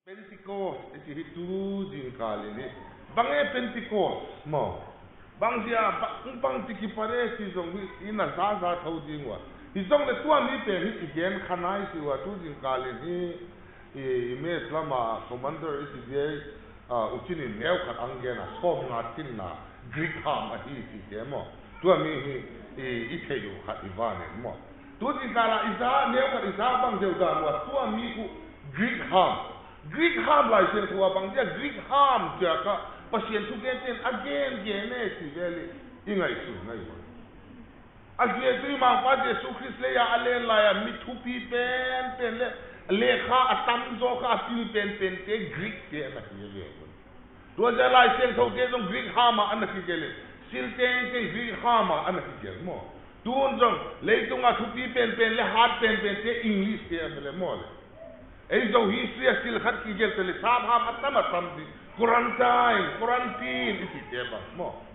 Pentecost iti hitu jing kali ni bange Pentecost mo bang dia bang tiki pare si zong ina sa thau jing wa hi zong le tua mi pe hi gen khanai si wa tu jing kali ni me lama commander iti je uchini neu khat angena som na tin na Greek ham a hi si je mo tua mi hi i theyu khat ivane mo tu jing kala isa neu khat isa bang deu da wa tua mi ku Greek ham lai sen thua bang dia Greek ham ja ka pasien tu gen ten again ne si veli ingai su ngai mo again tri ma pa de su Christ le ya alen la ya mithu pi pen le kha atam zo ka pi pen te Greek te na ki le do ja lai sen thau te jong Greek ham an ki gele sil ten te Greek ham an ki gel mo tuon jong le tung a thu pi pen le hat pen te English te le mo ei zo history sil khat ki gel tele sab ha matam di quarantine iti teba mo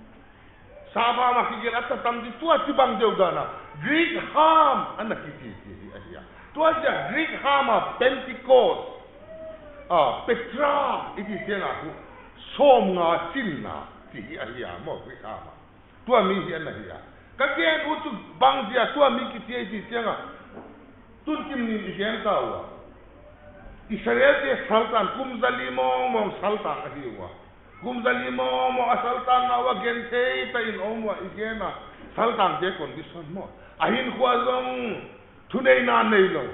sab ha ma ki gel atam di tua ti bang deu dana Greek ham anaki ti asia tua ja Greek ham Pentecost Petra iti tena ku som nga sinna ti asia mo Greek ham tua mi hi anahia ka gen utu bang dia tua mi ki ti tena tun kim ni gen tawa Israel te sultan kumzalimo mo sultan ahiwa kumzalimo mo sultan na wa gente ta in omwa igena sultan de condition mo ahin khwazong thunei na nei lo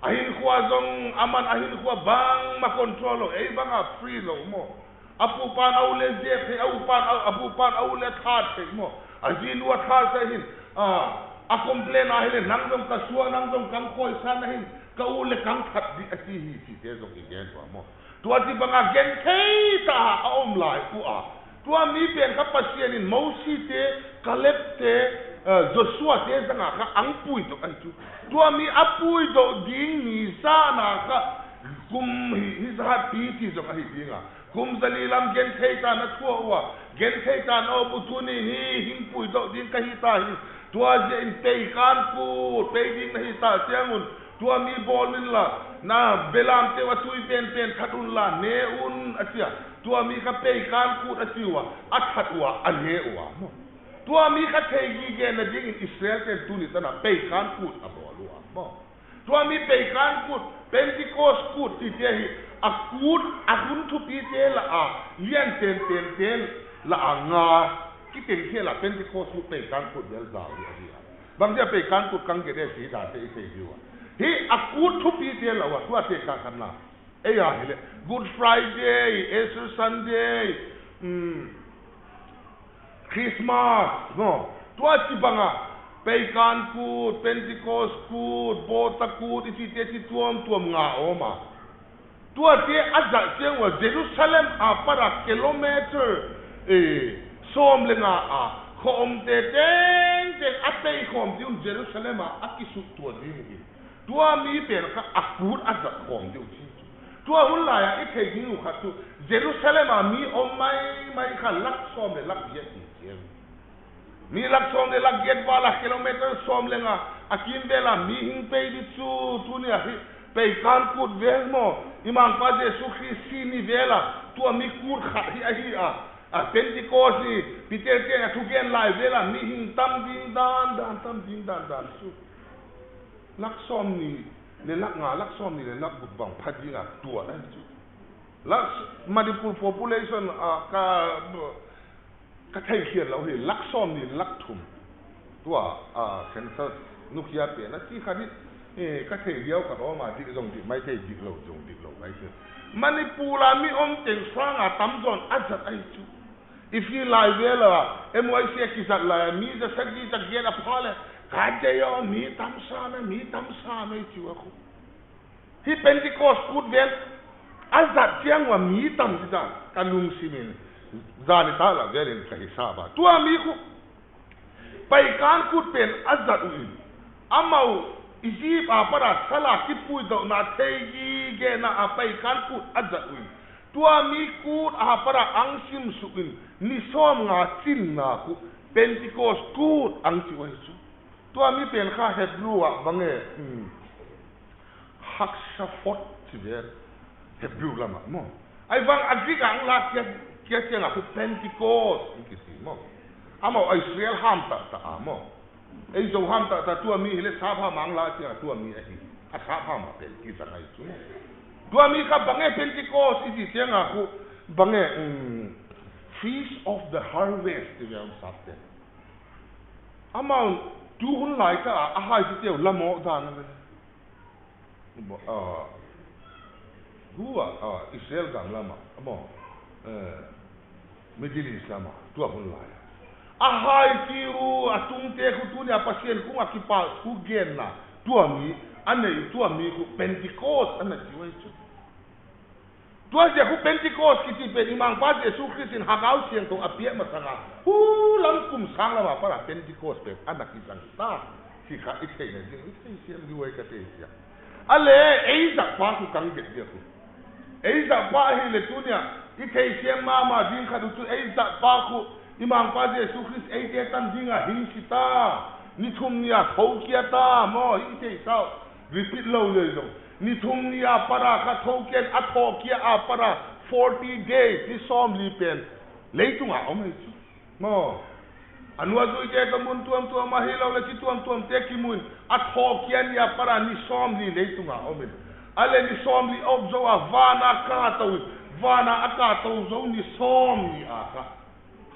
ahin khwazong aman ahin khwa bang ma control ei banga free lo mo apu pan aule je phe apu pan aule that phe mo azin wa tha sa hin a complain ahile nangdom ka suwa nangdom kang koi san hin kau le kang that di ati hi si te zong igen wa mo tua ti banga gen thei ta om lai ku a tua mi pen ka pasien in mo si te kalep te Joshua te zanga ka ang pui to an tu tua mi apui do ding ni sa na ka kum hi sa pi ti zong hi dinga kum zalilam gen thei ta na thua wa gen thei ta no pu tu ni hi hing pui do ding ka hi ta hi tua je in te kan pu te ding hi ta tiangun tua mi bolin la na belam te wa tui pen thatun la ne un atia tua mi ka pe kan ku atiwa athatwa ane wa mo tua mi ka te gi ge na ding Israel te tu ni tana pe kan ku abolu mo tua mi pe kan ku Pentecost ku ti te hi akun tu pi te la a lian ten la anga ki ten ke la Pentecost ku pe kan ku del za ri adia bang dia pe kan ku kang ge de si da te te diwa hi akut thu pi te lawa tua te ka kana e ya hele Good Friday Easter Sunday Christmas no tua ti banga pe kan ku Pentecost ku bota ku ti te ti tuam nga oma tua te aza te wa Jerusalem a para kilometer som le nga a khom te ate khom ti Jerusalem a akisu tua ni tua mi pen ka akut aza khom de uchi tua hulla ya ite giu khatu Jerusalem a mi o mai kha lak som le lak yet ni mi lak som le lak yet bala kilometer som le nga akin bela mi hing pe di tu ni a pe kan put vel mo imam pa je su Christi ni vela tua mi kur kha hi a Pentecost ni Peter te na tu gen lai vela mi hing tam ding dan su lak som ni le lak le lak bu bang phadi nga tua na chu lak Manipur population ka thai khian lo hi lak som ni lak thum tua census nukia pe na ti khani ka thai riau ka ro ma ti jong ti mai thai dik lo mai se Manipur la mi om teng sang a tam zon azat ai chu if you lie vela MYC ki zat la mi za sagi ta gen a phale Kadeyo mi tamsa me chiwaku. Hi Pentecost good vel azat tiang wa mi tam da kalung simin. Zani tala vel in kahisaba. Tu amiku pai kan kut pen azat uin. Amau iji para sala kipu do na tegi ge na pai kan kut azat uin. Tu amiku para angsim suin ni som nga tin na ku Pentecost good angsi wa su. Tua mi pen kha Hebrew bange Haksafot tiber ke biu lama mo ai wang agri ang la kia tiang aku Pentecost ki si mo amo Israel ham ta amo ei zo ham ta tua mi hele sa pha mang la tia tua mi ai a sa pha ma pen ki sa ngai chu tua mi ka bange Pentecost i tiang aku bange Feast of the Harvest ti yang sa te amount tu hun lai ka a hai ti teu la mo da na bo hua Israel gang lama amo Middle East lama tu hun lai a hai ti ru a tung te ku tu ni a pasien ku a ki pa ku gen na tu mi anei tu mi ku Pentecost ana ti wai chu tu je ku Pentecost ki ti pe ni mang pa Jesu Christin hagau siang to apia ma sanga lam kum sang lama para Pentecost pe ana ki sang ta si kha i thei na ji i thei siam di wai ka te sia ale ei za pa ku kang get dia ku ei za pa hi le tu nia i thei siam ma din kha tu ei za pa ku i mang pa Jesu Christ ei te tan dinga hin si ta ni thum nia thau kia ta mo i thei sao repeat lo le lo ni thum nia para kha thau ken a tho kia a para 40 days ni som li pen leitunga om chu mo anua zui te kamun tuam ma hilau le ti tuam te kimun a tho kia nia para ni som li leitunga om ale ni som li ob zo a vana aka to zo ni som ni aka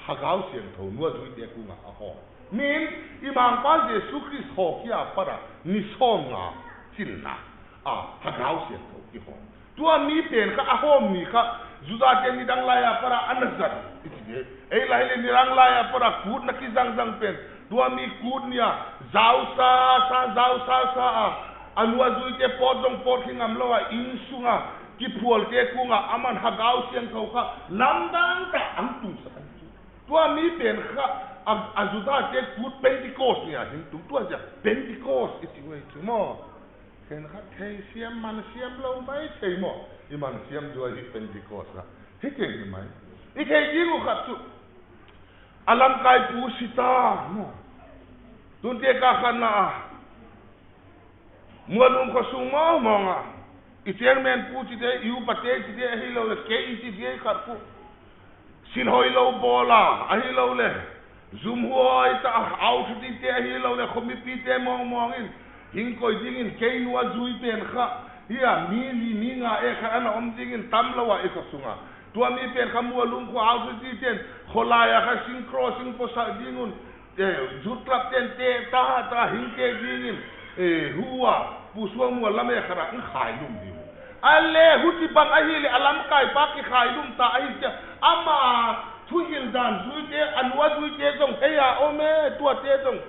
hagau siang tho nua zui te ku nga a ho min imang pa Jesu Christ ho kia para ni som nga chin na hagau siang tho ki ho tua mi pen ka a ho mi ka zuda ke ni dang la ya para anazat iti ei la hele ni rang la ya para kut na ki zang pen tua mi kut nia zau sa anua zui te podong podking am loa insunga ki puol te kunga aman hagau siang tho ka lamdang ta ang tung sa tua mi pen ka azuda te kut Pentecost nia hin tua ja Pentecost iti wei tu mo ken ka thei siam man siam lo mai thei mo i man siam dua hi Pentecost la hi ke ni mai i ke ji ku khat tu alam kai pu sita mo tun te ka khana mualum ko sumo mo nga i ter men pu ti de yu pate ti de hi lo ke i ti de khat ku sin hoi lo bola a hi lo le zum hoi ta out ti te hi lo le khomi pi te mong in hing koi dingin kei nuwa zui pen kha ia mi nga e kha ana om dingin tam lawa e ka sunga tua mi pen kha mua lung ko au ti ten khola ya kha sing crossing po sa dingun zutlap ten te ta hing te dingin huwa puswa mua lame khara in khai lum di ale huti bang ahile alam kai pa ki khai lum ta ai ama thu hil dan zui te anwa zui te jong heya ome tua te jong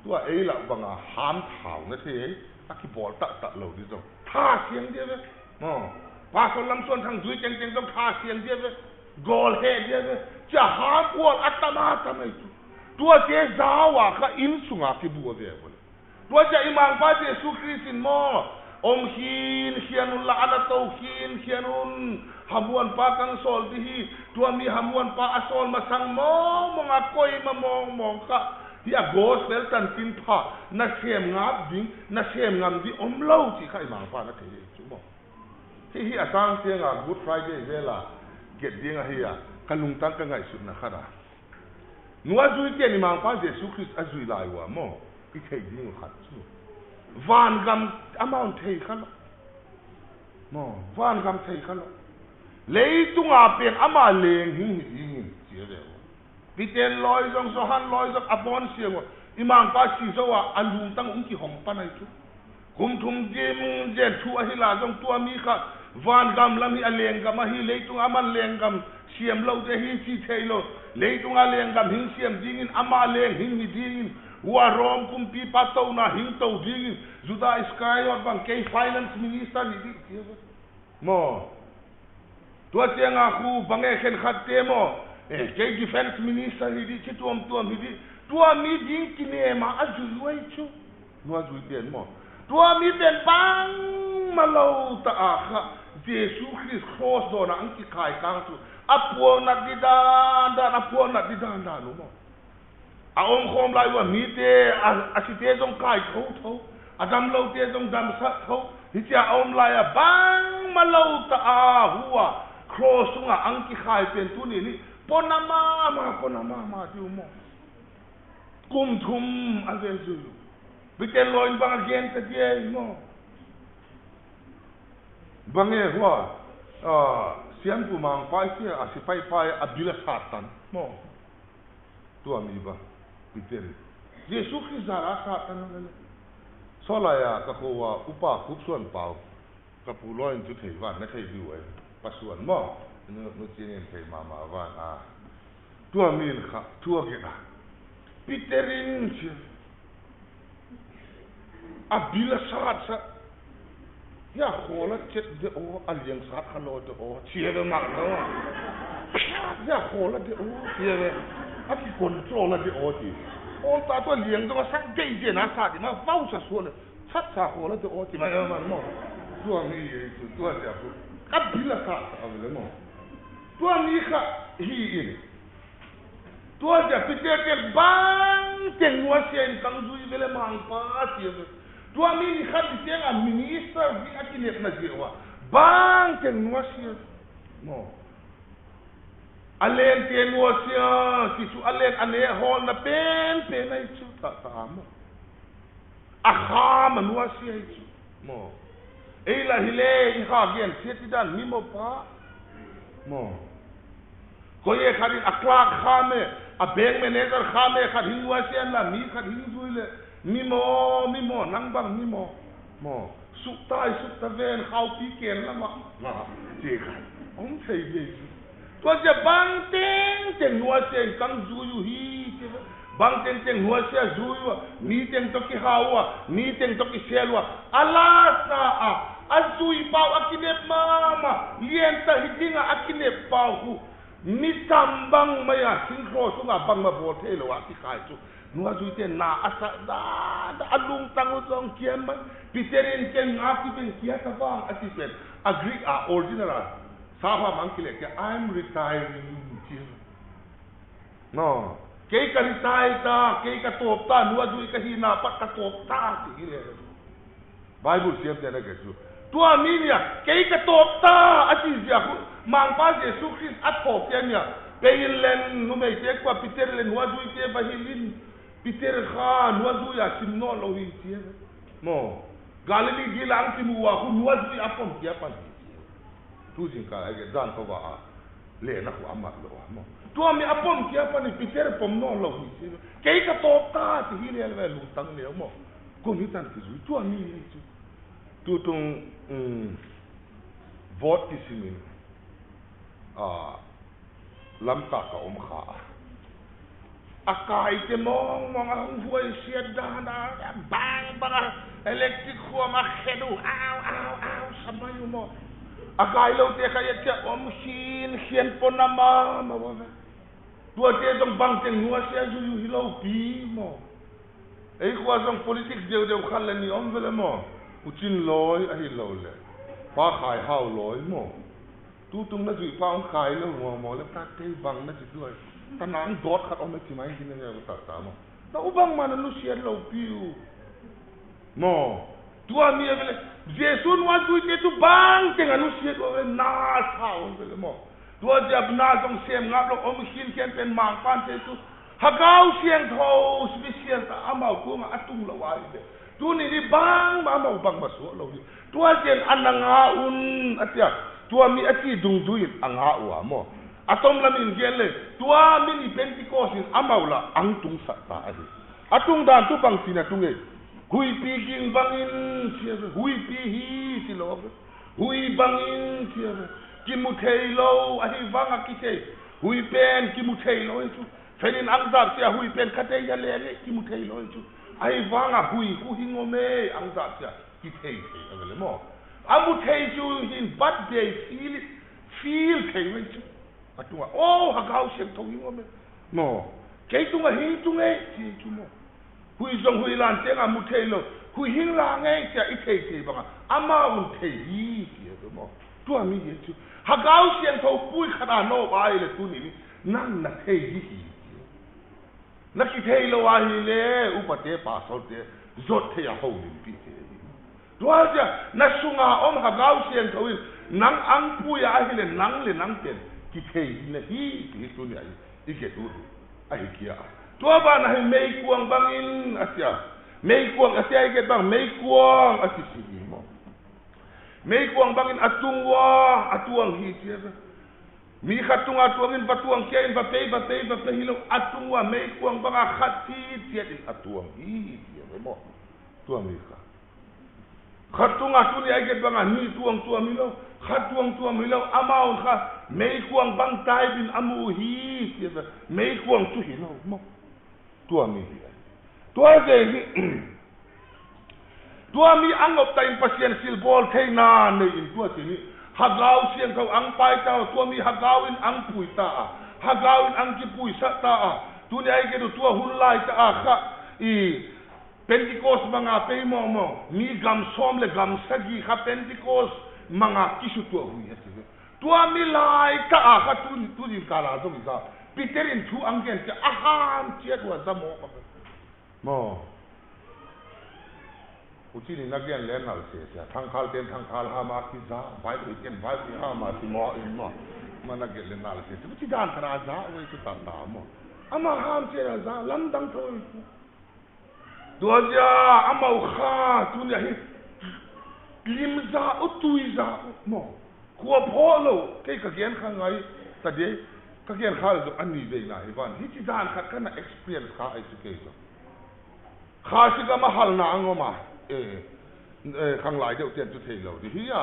tua ei la banga ham thau na the aki bol ta lo di jong tha siang dia ve mo pa so lam son thang zui cheng jong tha siang dia ve gol he dia ve cha ha wol atama ta mai tua te zawa kha in sunga ki bu ve bol tua ja imang pa Jesu Christin mo om hin hianun la ala to hin hianun hamuan pa kang sol di hi tua mi hamuan pa asol masang mo mga koi mong ka dia gospel tan tin pha na sem ngap ding na sem ngam di omlo ti khai mang pa na the chu mo hi asang te nga Good Friday vela get ding a hi kalung tang ka ngai sut na khara nuwa zui te ni mang pa Jesu Christ azui lai wa mo ki thei ding khat chu van gam amount thei khala mo van gam thei khala lei tunga pen ama leng hin chi de Piten loi zong so han loi zong apon siang imang pa si so wa alung tang ung ki hong pa nai chu kum thum jim je thu a hi la zong tua mi kha van gam lam hi aleng gam hi leitung aman leng gam siam lo de hi chi thei lo leitung a leng gam hin siam dingin ama leng hin hi dingin wa rom kum pi pa to na hin to dingin juda sky or bang ke finance minister ni di mo tua tiang a khu bange khen khat te mo ke defense minister hidi tuam hidi tua mi ding kinema ajuai chu no azui den mo tua mi ben bang malo ta akha Jesu Christ cross do na anki kai kang tu apuo na didan no mo a om khom lai wa mi te asite jong kai tho adam lo te jong dam sa tho hi tia om lai a bang malau ta a hua crossunga angki khai pen tu ni ponama ma tu mo kum thum ave zu bitel loin bang gen ta dia mo bange hua sian pu mang pai sia a si pai abila satan mo tu ami ba bitel Yesus Kristus satan le sola ya ka ko wa upa kup suan pau ka pu loin tu thei van na thei du ai pasuan mo no chinen thei mama van a tua min kha tua ge na piterin chi abila sarat sa ya khola chet de o aliang sat khalo de o chiere mak no ya khola de o chiere aki control de o ti o ta to liang do sa ge je na sa di ma vau sa so le sat sa khola de o ti ma ya ma mo tua mi ye tua ja ku abila sa avele mo tua mi kha hi ile tua ja pite ke bang teng wa sien kang zui vele mang pa ti tua mi ni kha ti a minister vi akine na jewa bang teng wa sien mo alen ten wa sien ti su alen ane hol na pen ai chu ta mo a kha man wa sien chu mo eila hile i kha gen seti dan mi mo pa mo ko ye kharin akla khame a bank manager khame kharin wa sian la mi kharin zuile mi mo nang bang mi mo sukta ven khau pi ken la ma je khan om thei ye to je bang teng nuwa sian kang zu yu hi bang teng nuwa sia zu yu ni teng to ki hawa ni teng to ki selwa ala sa a azui pau akine mama lien ta hidinga akine pau hu ni tambang maya sinkro sunga bang ma bo the lo wa ti khai chu nuwa zui te na asa da alung tangu song kiam piterin ken ngati ben kia ta bang ati pen agree a original sapa mangkile ke I'm retiring no ke ka retire ta ke ka top ta nuwa zui ka hina pat ka top ta ti le bible siam te na ke chu tua minia ke ka top ta ati ja mang pa Jesus Christ at po kenya pein len nu me te kwa Peter len wa du te bahilin Peter kha nu du ya simno lo hi te mo galili gilang timu wa ku nu du apom kia pan tu jin ka ge dan ko wa le na ku amat lo mo tua mi apom kia pan Peter pom no lo hi te ke ka top ta ti hi le le lu tang le mo ko mi tan ki zu tua mi ni tu tung vote ki simin lam ta ka om kha akai te mong ang huai sia da bang electric khu ma khedu au sabayu mo akai lo te ka ye om sin hien ponama ma wa tu te dong bang te nuwa sia ju yu hilo pi mo ei kwa song politics de khal ni om vele mo uchin loi a hi lo le pa khai hao loi mo tu tung na zui pa ông khai lo mo le ta te bang na chi tu ta nang dot khat om chi mai chi ne ta ta mo ta u bang man nu sia lo piu mo tu a mi vele Jesus wa tu te tu bang te nganu sia do na sa on vele mo tu a jab na jong sem ngap lo om hin ken pen mang pan te tu hagau siang tho special ta amau ku ma atung lo wa de tu ni di bang ma mau bang ma so lo ni tu a jen ananga un atia tua mi ati dung duin anga wa mo atom lamin gele tua mi ni pentecost in amaula ang tung sa ta adi atung dan tu bang sina tunge hui pi ging bangin sia hui pi hi si lo hui bangin sia ki mu thei lo ahi wanga ki te hui pen ki mu thei lo chu fenin ang zap sia hui pen khate ya le ki mu thei lo chu ai wanga hui ku hingome ang zap sia ki thei avele mo amu thei chu hin birthday feel thei wen chu atunga hagau sem thong ngome mo ke tunga hin tunga chi chu mo hui zong hui lan te nga mu thei lo hui hin la ngai cha I thei ba ama un thei yi chi mo tu ami ye chu hagau sem tho pui khana no bai le tu ni nang na thei yi na ki thei lo wa hi le upate pa so te zot thei a ho ni pi tua ja na sunga om ha gau sian thawin nang ang pu ya hi le nang pen ki thei le hi tu ni ai I ke tu ai kia tua ba na hi mei kuang bangin asia mei kuang asia I ke bang mei kuang asisi mo mei kuang bangin atuang hi tia mi khatunga tuangin batuang kia in bapei hilo atungwa mei kuang banga khati tia in atuang hi tia mo tuang mi kha khatunga tu ni ai ke banga ni tuang milo khatuang tuang milo amau kha mei kuang bang tai bin amu hi tia mei kuang tu hilo mo tuang mi tua je tua mi angop ta in pasien silbol theina nei in tua ti ni hagau siang kau ang pai tau tua mi hagau in ang pui ta hagau in ang ki pui sa ta tu ni ai ke tu tua hulai ta kha I Pentecost manga pe mo mi gam som le gam sagi kha Pentecost manga kisu tua hui tua mi lai ta kha tu ni kala zo mi sa Peter in thu ang gen ti aham ti tua za mo uchi ni nagian len al se thang khal ha ma ki za bai ki ha ma ti mo in mo mana ge len al se uchi dan tra za we ki ta mo ama ham che za lam dang thoi do ja ama kha tu ni hi lim za utui za mo ko pho lo ke ka gen kha ngai ta de ka gen khal zo ani ve na hi van hi chi dan kha kana experience kha education kha si ga ma hal na angoma khang lai deuh tian chu thei lo di hi ya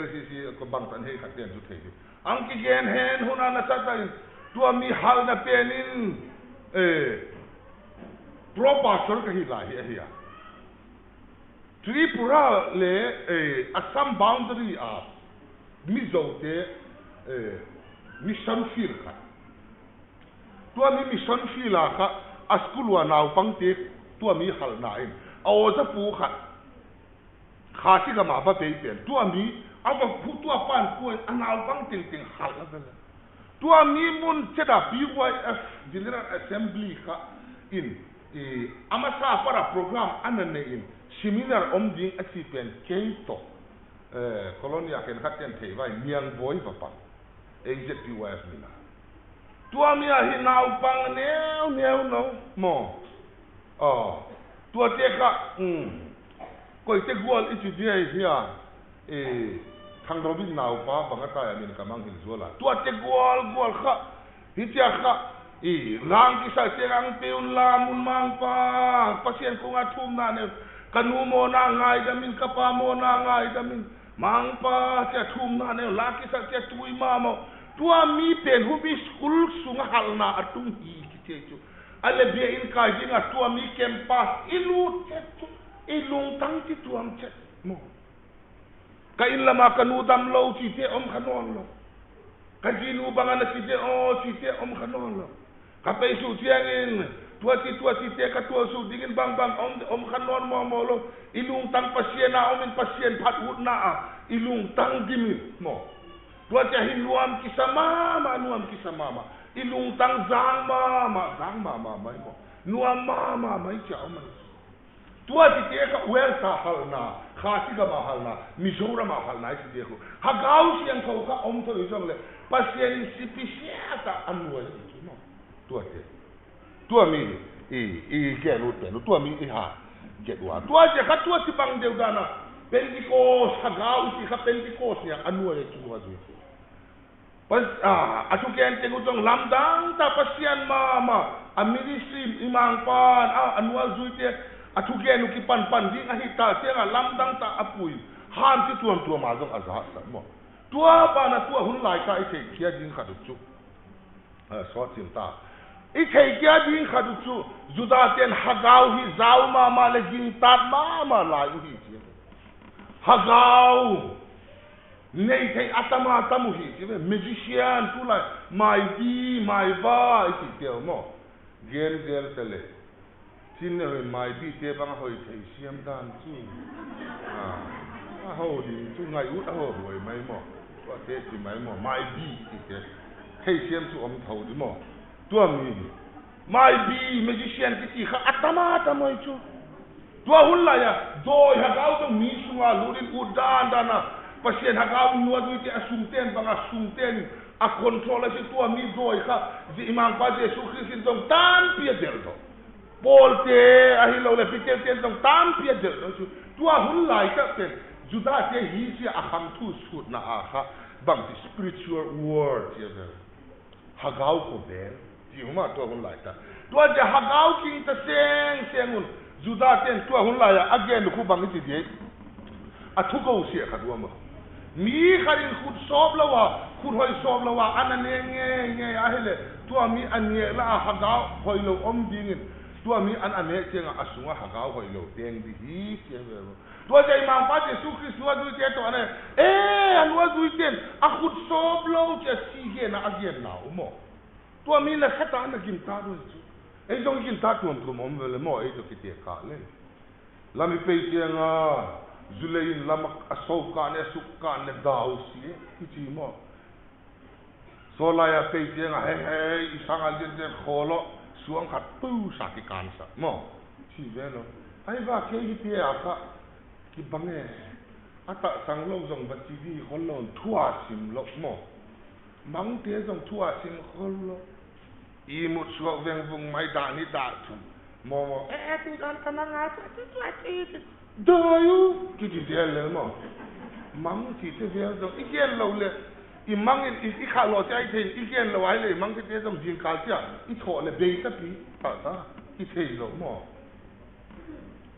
LCC ko bang tan hei khat tian chu thei ang ki gen hen huna na sa tai tua mi hal na penin proper ka hi lai hi ya Tripura le Assam boundary a Mizo te mission field ka tua mi mission field a ka askulwa naw pangte tua mi hal na in aw za pu kha si ga ma ba pe pen tua mi ava pu tua pan ku anaw pang ting hal la tua mi mun cheda BYF General Assembly kha in amasa para program anane in seminar omding achipen keito colonia ken khaten thei vai miang boy papa BYF mina tua mi a hi naw pang neu no mo tua te ka koi te gual itu dia hia thang robin naw pa banga ta ya min ka mang hil zola tua te gual kha hi tia kha lang ki sa te rang peun la mun mang pa pasien ko nga thum na ne kanu mo na ngai da min ka pa mo na ngai da min mang pa te thum na ne la ki sa te tui ma mo tua mi pen hu bi school sunga hal na atung hi ki te chu ale bia in ka jinga tua mi kempas ilu chetu ilung tang ti tuam chet mo ka in lama kanu dam lo chi te om khanon lo ka jinu bangana chi te om khanon lo ka pe su tiang in tua ti te ka tua su dingin bang om khanon mo lo ilung tang pasien na om in pasien phat hut na ilung tang gimin mo tua cha hin nuam kisama ilung tang zang ma mai mo nuam ma mai cha ma tua ti te ka wel sa hal na kha si ga ma hal na mizora ma hal na si de ko ha gau siang ko ka om to jong le pasien sipisia ta anua ti no tua mi ke no te no tua mi ha ke tua je ka tua ti bang de dana Pentecost ha gau si ka Pentecost ya anua ti no ju pas asu ken te gutong lamdang ta pasian ma ministry imang pan anua zu te atu ken ki pan ding a hita tenga lamdang ta apui han ti tuam ma jong azha sa mo tua pa na tua hun lai ka ite kia ding khadu chu so tin ta ite kia ding khadu chu juda ten hagau hi zau ma le jing tat ma lai hi chi hagau nei thei atama tamu hi chi magician tu lai mai ba iti teo mo gel tele tin ne mai bi te bang hoi thei siam dan chu ho di chu ngai ut ho hoi mai mo wa te ti mai mo mai bi ti te thei siam chu om thau di mo tu mi mai bi magician ti kha atama tamai chu tua hun la ya doi hagau tong mi sunga lurin udan dana pasien hagau nuwa duite asungten bang asungten a control si tua mi doi kha di imam pa Jesus Christ tong tan pia del do polte ahilo le pitel ten tong tan pia del do tua hun la ka ten juda te hi si a kham thu sut na a kha bang the spiritual word ya hagau ko ber ti huma to hun la ta tua ja hagau king ta sengun juda ten tua hun la ya again khu bang ti de a thu ko si kha duwa ma mi kharin khut sob lawa khut hoi sob lawa anane nge a hele tua mi anye la hagau hoi lo om dingin tua mi an ane chenga asunga hagau hoi lo teng di hi che tua ja imam pa Jesus Christ wa du te to ane an wa du ten a khut sob lo che si ge na again na umo tua mi la khata na kim ta do ei dong kin ta tuan tu mom vele mo ei to kite ka le la mi pe tianga zulein lama asau ka ne sukka ne dau si kiti mo so la ya pe tianga he isanga de kholo suang khat pu sa ki kan sa mo si velo ai ba ke hi pe aka ki bange ata sang lo jong ba tv kholo thua sim lo mo mang te jong thua sim kholo imut suak veng vung mai da ni da tu mo tinggal tenang aja tu dayu kiti dia le mo mang ti te dia do igen lo le i mang i kha lo chai the igen lo ai le mang ti te dong jin ka sia i tho le be ta pi ta ta i the lo mo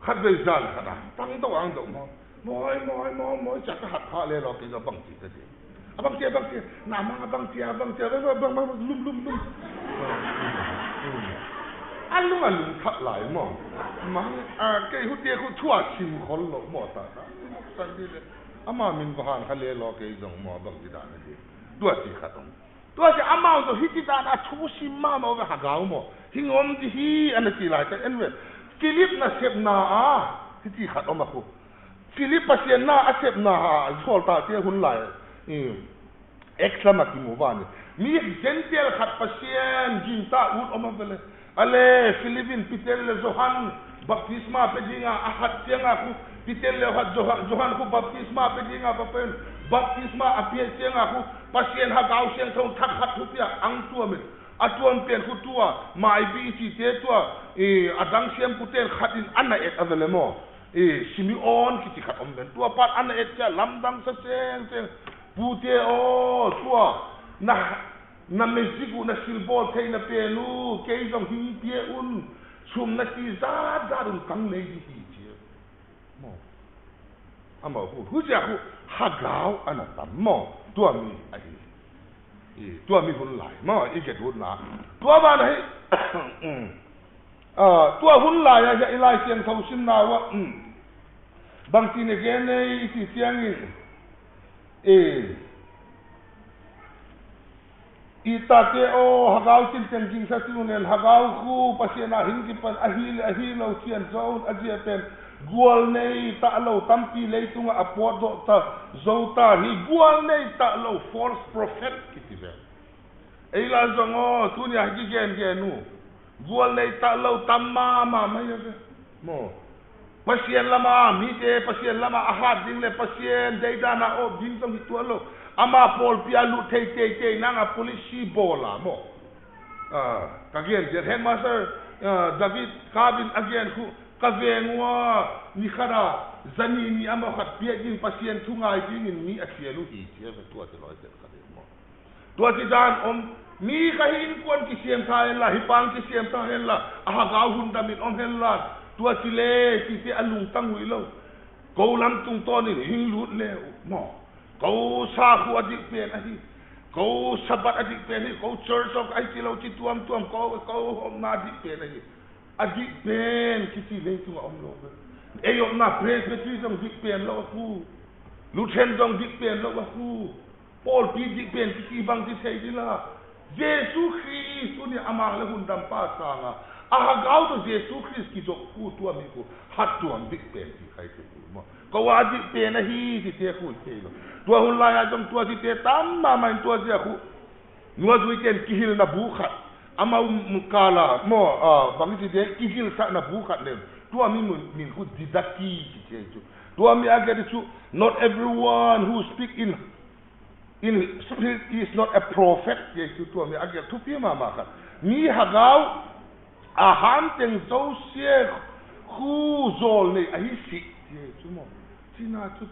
khat be zan khada tang do ang do mo moi cha ka hat kha le lo ki do bang ti te abang tia nama abang tia bang lum alung khat lai mo mang ke hu tia khu thua sim khol lo mo ta san di le ama min bahan khale lo ke jong mo bang ti da ne tua ti khatong tua ja ama do hiti da na thu sim ma mo ha ga mo hingom di hi an ti lai ta enwe Philip na sep na hiti khat oma khu Philip pasien na asep na zol ta te hun lai extra makimuvani mi gentel khat pasien jinta ut omavele ale Philippine pitel le Johan baptisma pedinga ahat tenga ku pitel le Johan ku baptisma pedinga papen baptisma apie tenga ku pasien ha gau siang thong thak khat thupia ang tuamen atuan pen ku tua mai bi ti te tua adang siam putel khatin anna et avelemo Simeon kiti khat omben tua pat anna et cha lamdang sa seng pute tua na mezigu na silbol kay na penu kay jong hingpie sum na ti za darun kang nei di hi mo ama hu ja hu hagao ana tam mo tua mi ai tua mi hun lai mo i ke hun na tua ba nei tua hun lai ya ilai siang thau sim na wa bang ti ne gen nei ti siang itate hagau tin ten ging sa tunen hagau khu pasiena hingi pan ahilo chian zone ajia pen gual nei ta lo tampi leitunga apot do ta zota hi gual nei ta lo false prophet kitibe eila zongo tunia gi gen gual nei ta lo tamma ma mo pasien lama mi te pasien lama ahad ding le pasien deidana o ding tong hitualo ama pol pia lu te nanga polisi bola mo kagien je headmaster David Kabin again ku kavengwa ni khara zani ni ama khat pia din pasien thungai ding ni athielu hi che tua te loi te khade mo tua ti dan om mi khahin kon ki siam tha la hipang ki siam tha la aha gau hun damin om hella tua ti le ti te alung tang hui lo ko lam tung to ni hing lut le mo ko sa khu adik pen ahi ko sabat adik pen hi ko church of ai ti lo ti tuam ko om na adik pen ahi adik pen ki ti le tu om lo e yo na praise be tu jong dik pen lo khu lu chen jong dik pen lo khu Paul pi dik pen ki bang ti sei di la Jesus Christ ni amang le hun dam pa sanga aha gau to Jesus Christ ki jok khu tu ami ko hat tu am dik pen ki khai tu mo ko wa dik pen ahi ti te khu te lo tua hun la ya jong tua ti te tam ma mai tua dia khu nuwa weekend ki hil na bu khat ama mukala mo bang ti de ki hil sa na bu khat le tua mi min ku didaki ki chu tua mi agade chu not everyone who speak in spirit is not a prophet ye chu tua mi agade tu pi ma ka mi hagau a ham teng zo sie khu zol nei a hi si ye chu mo china chu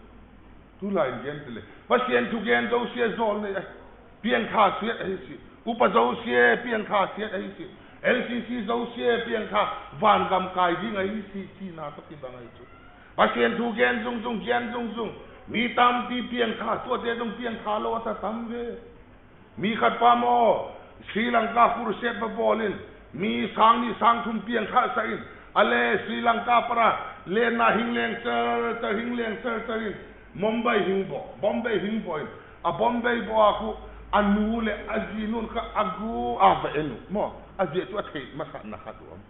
tu lai gen tele pasien tu gen zo sie zol nei pian kha sie a hi si upa zo sie pian kha sie a hi si LCC zo sie pian kha van gam kai ding a hi si china to ki bang ai chu pasien tu gen zung mi tam ti pian kha to te dong pian kha lo ta tam ve mi khat pa mo Sri Lanka pur set ba bolin mi sang thum pian kha sa in ale Sri Lanka para le na hingleng sir in Bombay hingbo a Bombay bo aku anu le azinun ka agu ava enu mo azie tu athei masa na khatuam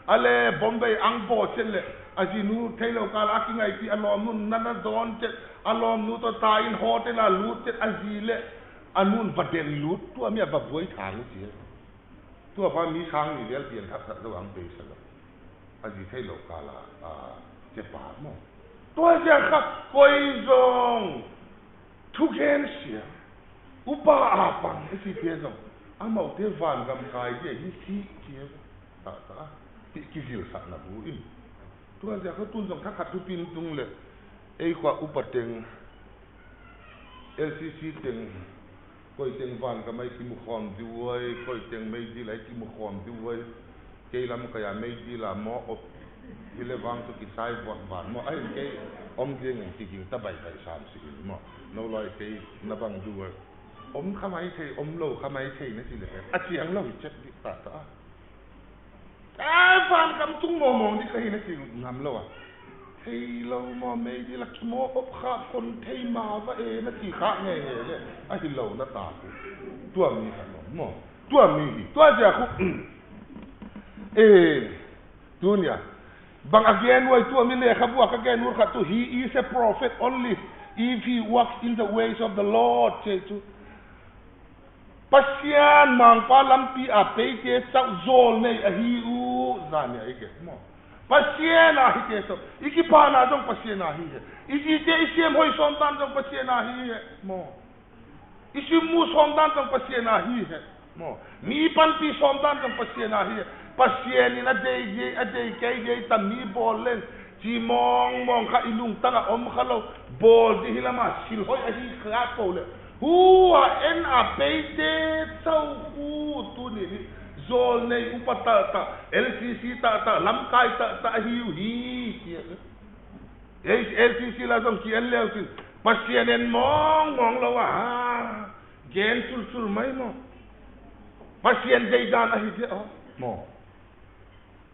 ale Bombay angbo chele azinu thailo kala akingai ti alom nun nana don che alom nu to ta in hotel a lut che azile anun vaden lut tu amia ba boi thang chi tu pa mi sang ni del pian khat lo ang pe sa azi thailo kala a che pa mo to ja khat koi zong tu gen sia upa apang isi pe zong amau te van gam kai je hi si chi ta ki zil sa na bu in tu ja khat tun zong khat tu pin tung le ei kwa upateng LCC teng koi teng van ka mai ki mu khom duai koi teng mai di lai ki mu khom duai ke lam ka ya mai di la mo op ile wang to ki sai van mo ai ke om ge ngin ti king ta bai sam si mo no lai ke na bang duai om khamai thei om lo khamai thei na si le a chiang lo chet di ta van kam tung mo mo ni kai na si ngam lo hey lo mo me di la mo op kha kon thei ma va e na ti kha nge le a hi lo na ta ku tua mi ka mo tua mi tua ja ku dunia bang again wai tua mi le khabu ka gen nur kha tu he is a prophet only if he walks in the ways of the Lord che tu pasian mang pa lampi a pe ke chau zol nei a hi u zania ike mo pasien a hi ke so iki pa na dong pasien a hi iki te isem hoi som dan dong pasien a hi mo isi mu som dan dong pasien a hi mo mi pan pi som dan dong pasien a hi pasien ina de ke tam mi bolen chi mong kha ilung tanga om khalo bol di hilama sil hoi a hi kha ko le hu en a peite sau hu tu ni zol nei upata ta LCC ta lam kai ta hiu hi LCC la dong ki en leo tin pasien en mong lo wa gen sul mai mo pasien dei dan a hi de mo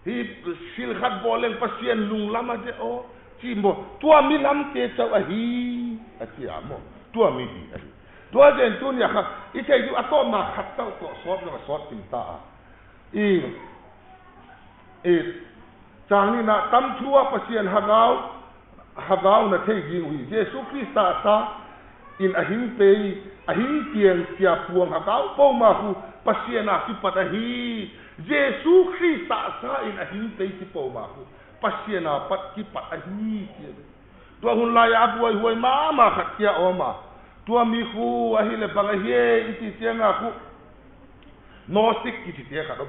hi sil khat bolen pasien lung lama de chi mo tua mi lam ke chau a hi a chi a mo tua mi di tua den tu nya kha I thei du atom ma khat tau to sot tim ta chang ni na tam thua pasien hagau na thei jing hui Jesu Christa ta in a hing piang tia puang hagau po ma hu pasien a ki pat a hi Jesu Christa sa in a hing pe ti po ma hu pasien a pat ki pat a hi tua hun la ya buai ma khat kia oma tua mi khu a hi le bang hi iti tianga khu Gnostic iti tianga ka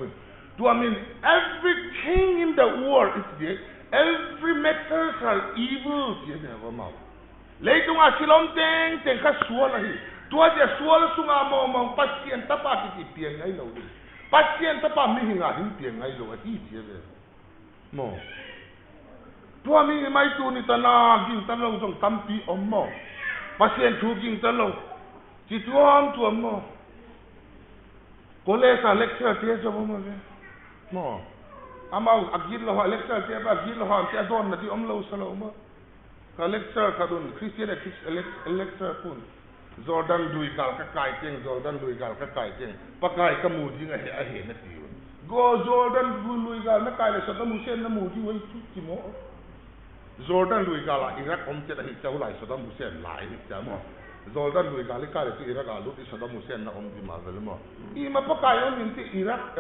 tua min everything in the world is there every matter are evil tianga wa ma leitung a silom teng kha sual hi tua je sual sunga mo pasien ta pa ki piang ngai lo pasien ta pa mi hinga hin piang ngai lo hi tianga mo tua mi mai tu ni tana ging tanong song tampi ommo pasien thu ging tanong chi tuam mo kole sa lecture tie so mo amau agil lo lecture tie ba agil lo ti adon na di omlo salo mo ka lecture ka don Christian lecture kun Jordan dui gal ka kai teng Jordan dui gal ka kai teng pakai ka mu ji nga he na ti go Jordan dui gal na kai le so ta mu sen na mu ji wei chi mo Jordan lui gala Iraq om te hi chau lai Saddam Hussein lai cha mo Jordan lui gala ka le Iraq a lu ti Saddam Hussein na om di ma vel mo I ma pa kai on ti Iraq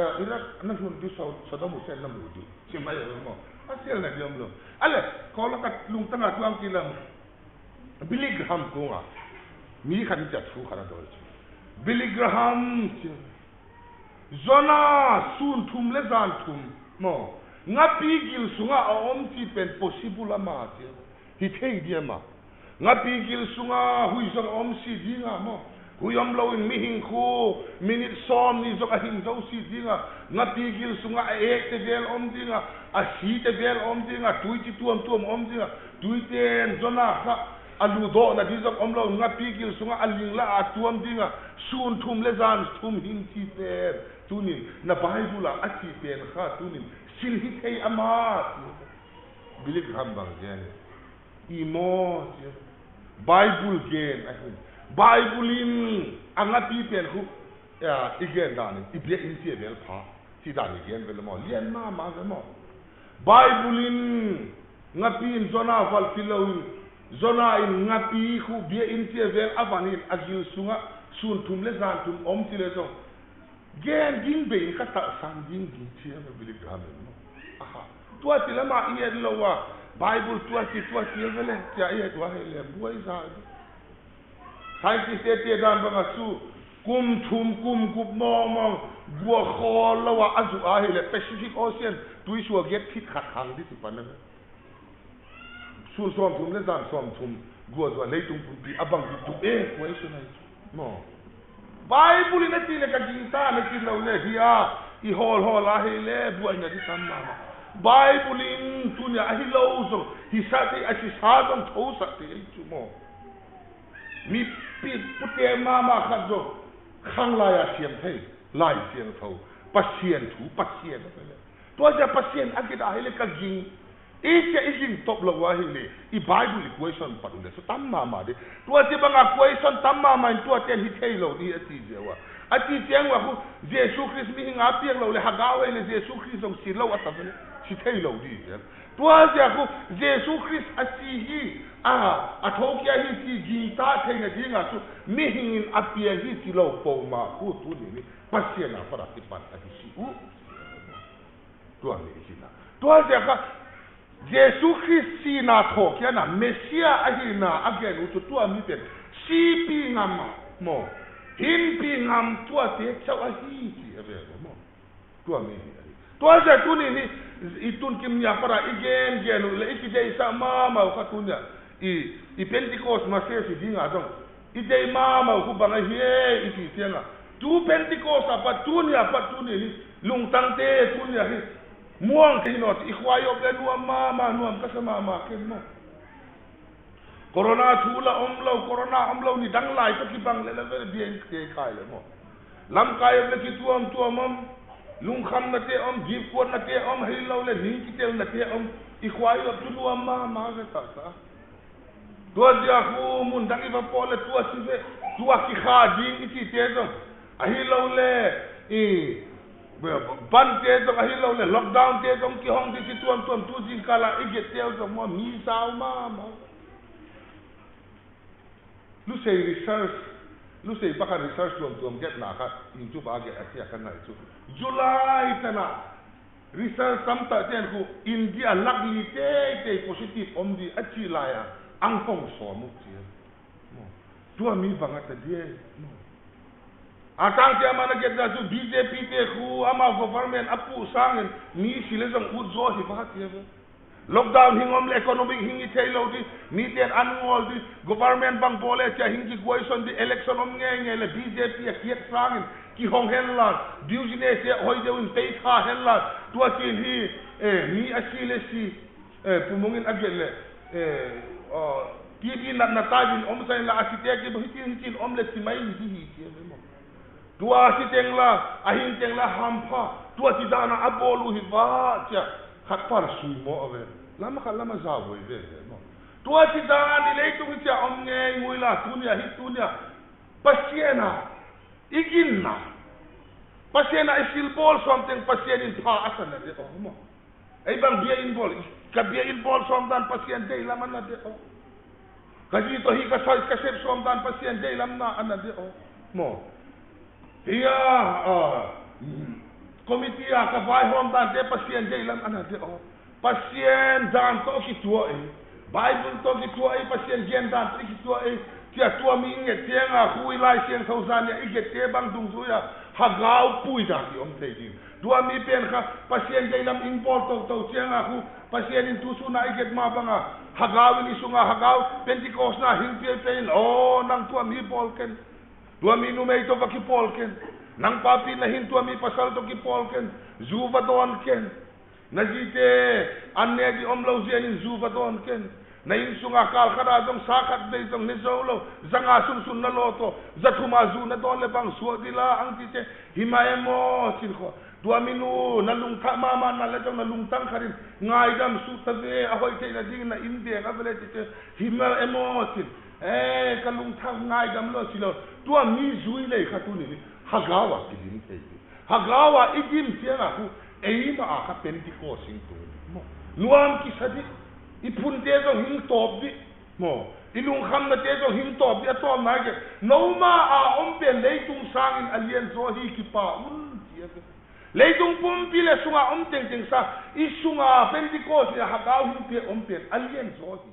na hun di Saddam Hussein na mu di chi mai mo hasil na diam lo ale ko la kat lung tanga tuang kilam Billy Graham ko nga mi khan chat fu khara dol Billy Graham zona sun thum le zan thum mo nga pigil sunga om ti pen possible ma ti hi thei dia ma nga pigil sunga hui zong om si dinga mo hui om lo in mi hing khu minute som ni zong a hing zo si dinga nga pigil sunga a ek te vel om dinga a si te vel om dinga tui ti tuam om dinga tui ten zona kha alu do na di zong om lo nga pigil sunga aling la a tuam dinga sun thum le zan thum hin ti te tunin na bible a ti pen kha tunin sil hi thei ama Billy Graham bang gen imo bible gen bible in anga pi pen khu ya igen dan ibye in ti vel pha ti dan igen vel mo lien ma mo bible in ngapi in zona val filowin zona in ngapi khu bie in ti vel avanin agil sunga sun tum le zan tum om ti le so gen ging be ka ta san ging gi ti ma Billy Graham mo aha tua ti la ma ie lo wa bible tua ti vele ti ie tua hele buai za scientist te dan ba su kum thum kum gup mo mo bua khol lo wa azu a hele Pacific Ocean tui su get khit khat khang di ti pan na su som thum le zan som thum go zo le tung pu pi abang di tu ko isu na mo bible na ti le ka ginta na ti lo le dia I hol a hele bua na di sam ma bible in tunya a hilo zo hi sa ti a si sa zong tho sa ti chu mo mi pi pute mama khat zo khang la ya siam thei lai siam tho pasien to ja pasien agida hele ka ging Ising top lo wa hele I bible equation pa de so tam mama de to ti banga equation tam mama in to ten hi thei lo di ati je wa ati tiang wa ku Jesus Christ mi nga piang lo le hagawe le Jesus Christ ong si lo atavele si thei lo di je to ja ku Jesus Christ ati hi a thokia hi ti gi ta thei na di nga su mi hingin apia hi ti lo po ma ku tu ni pasien na para ti pan ati si u to ani hina to ja ka Jesus Christ si na thokia na Mesia ahina again utu tu ami pen si pi ngam mo hin pi ngam tu ate chau ahi ti ave mo tu ami to ja tu ni itun kim ya para igen genu le ikide sa mama ka tunya I Pentecost ma se si dinga dong ide mama ku banga he iti tianga tu Pentecost apa tunya ni lung tang te tunya hi muang kinot ikhwayo ke mama nuam kasama ma ke mo corona thula omlo ni dang lai to ki bang le le bien ke kai le mo lam kai le ki tuam lung kham na te om jip ko na te om hilo le ni ki te na te om ikhwayo tu mama ke ta do dia khu mun dang iba pole tu asive tu ki kha ding ki te zo ahilo le ban te to ahilo le lockdown te to ki hong ti tuam tu jing kala ige te zo mo mi sao mama lu sei baka research tuam get na ka in tu ba ge asia kan na tu July tana research samta ten ku India lagli te positive om di achi la ya ang pong so mu ti mo tu mi banga ta die mo atang te mana get na tu BJP te ku ama government apu sangin ni silezang udzo hi ba ti lockdown hingom le economic hingi tailo di meeting annual di government bang pole cha hingi question di election om nge le BJP a kiet sangin ki hong henla business e hoide un pay kha henla tu akin hi ni asile si pumungin agele tibi na tajin om sai la asite ki hitin om le simai hi mo tua siteng la ahin teng la hampa tua tidana abolu hi va cha khapar sumo ave lama zawo ve mo tua tidana ni leitu cha om nge nguila tunia hitunia pasiena iginna pasiena isil bol something pasien in pa asana de mo ai bang bia in bol ka bia in bol som dan pasien de lama na de kaji to hi ka sai ka sep som dan pasien de lam na ana de mo iya komiti ka vai hom dan de pasien de lam ana de pasien dan to ki tua e Bible to ki tua e pasien gen dan to ki tua e kia tua mi nge tenga hui lai siang thausan ya ige te bang dung su ya hagau pui da ki om te din dua mi pen kha pasien dei lam in pol to tianga hu pasien in tu su na ige ma banga hagau ni sunga hagau pentikos na hin pe pen o nang tua mi pol ken dua mi nu mei to ki pol ken nang papi na hin tua mi pasal to ki pol ken zuva don ken Najite anne di omlo zian in zuva don ken na in sunga kal khada dong sakat dei dong ni zolo zanga sun sun na loto zatuma zu na don le bang suo dila ang tite himaemo sin kho dua minu na lung tha mama na le dong na lung tang kharin ngai dam su ta ve a hoi te na ding na inde ka vele tite himaemo sin ka lung tha ngai dam lo silo dua mi zui le khatuni hagawa kilim te hagawa igim tianga ku eima aka pentiko sing tu mo nuam ki sadi ipun te zo hing top bi mo ilung kham na te zo hing top bi atom na ge no ma a om pe leitung sang in alien zo hi ki pa un ti ave leitung pum pi le sunga om teng teng sa isunga pentiko si ha ga hu pe om pe alien zo hi